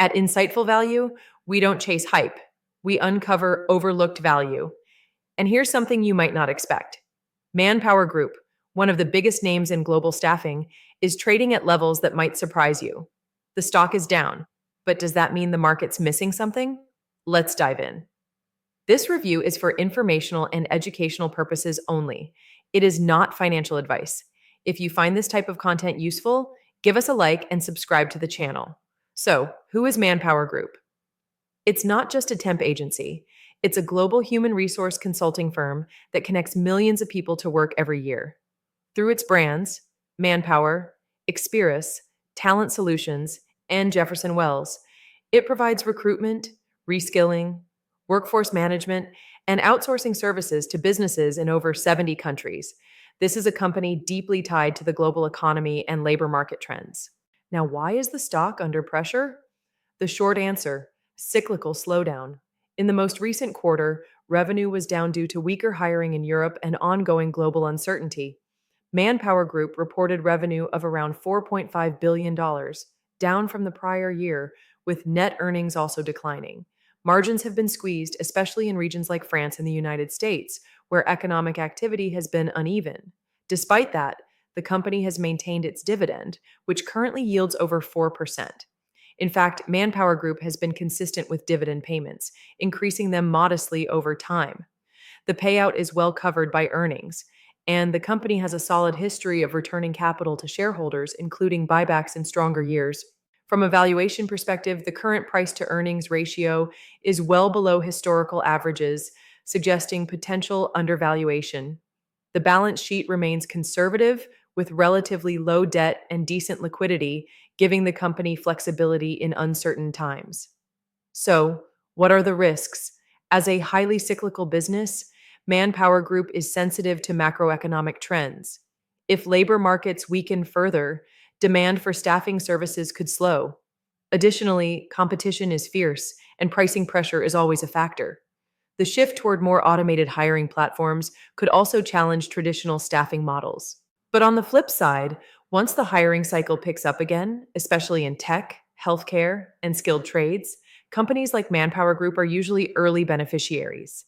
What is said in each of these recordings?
At Insightful Value, we don't chase hype, we uncover overlooked value. And here's something you might not expect. ManpowerGroup, one of the biggest names in global staffing, is trading at levels that might surprise you. The stock is down, but does that mean the market's missing something? Let's dive in. This review is for informational and educational purposes only. It is not financial advice. If you find this type of content useful, give us a like and subscribe to the channel. So, who is ManpowerGroup? It's not just a temp agency. It's a global human resource consulting firm that connects millions of people to work every year. Through its brands, Manpower, Experis, Talent Solutions, and Jefferson Wells, it provides recruitment, reskilling, workforce management, and outsourcing services to businesses in over 70 countries. This is a company deeply tied to the global economy and labor market trends. Now, why is the stock under pressure? The short answer: cyclical slowdown. In the most recent quarter, revenue was down due to weaker hiring in Europe and ongoing global uncertainty. ManpowerGroup reported revenue of around $4.5 billion, down from the prior year, with net earnings also declining. Margins have been squeezed, especially in regions like France and the United States, where economic activity has been uneven. Despite that, the company has maintained its dividend, which currently yields over 4%. In fact, ManpowerGroup has been consistent with dividend payments, increasing them modestly over time. The payout is well covered by earnings, and the company has a solid history of returning capital to shareholders, including buybacks in stronger years. From a valuation perspective, the current price to earnings ratio is well below historical averages, suggesting potential undervaluation. The balance sheet remains conservative, with relatively low debt and decent liquidity, giving the company flexibility in uncertain times. So, what are the risks? As a highly cyclical business, ManpowerGroup is sensitive to macroeconomic trends. If labor markets weaken further, demand for staffing services could slow. Additionally, competition is fierce, and pricing pressure is always a factor. The shift toward more automated hiring platforms could also challenge traditional staffing models. But on the flip side, once the hiring cycle picks up again, especially in tech, healthcare, and skilled trades, companies like ManpowerGroup are usually early beneficiaries.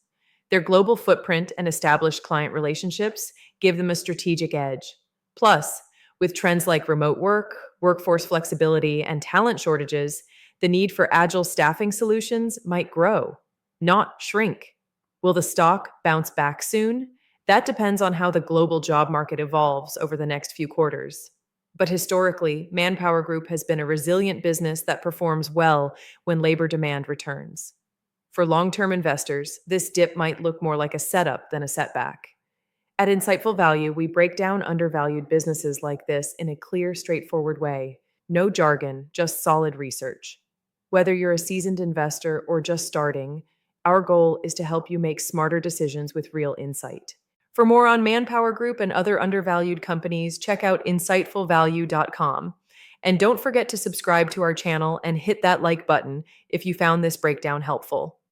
Their global footprint and established client relationships give them a strategic edge. Plus, with trends like remote work, workforce flexibility, and talent shortages, the need for agile staffing solutions might grow, not shrink. Will the stock bounce back soon? That depends on how the global job market evolves over the next few quarters. But historically, ManpowerGroup has been a resilient business that performs well when labor demand returns. For long-term investors, this dip might look more like a setup than a setback. At Insightful Value, we break down undervalued businesses like this in a clear, straightforward way. No jargon, just solid research. Whether you're a seasoned investor or just starting, our goal is to help you make smarter decisions with real insight. For more on ManpowerGroup and other undervalued companies, check out insightfulvalue.com. And don't forget to subscribe to our channel and hit that like button if you found this breakdown helpful.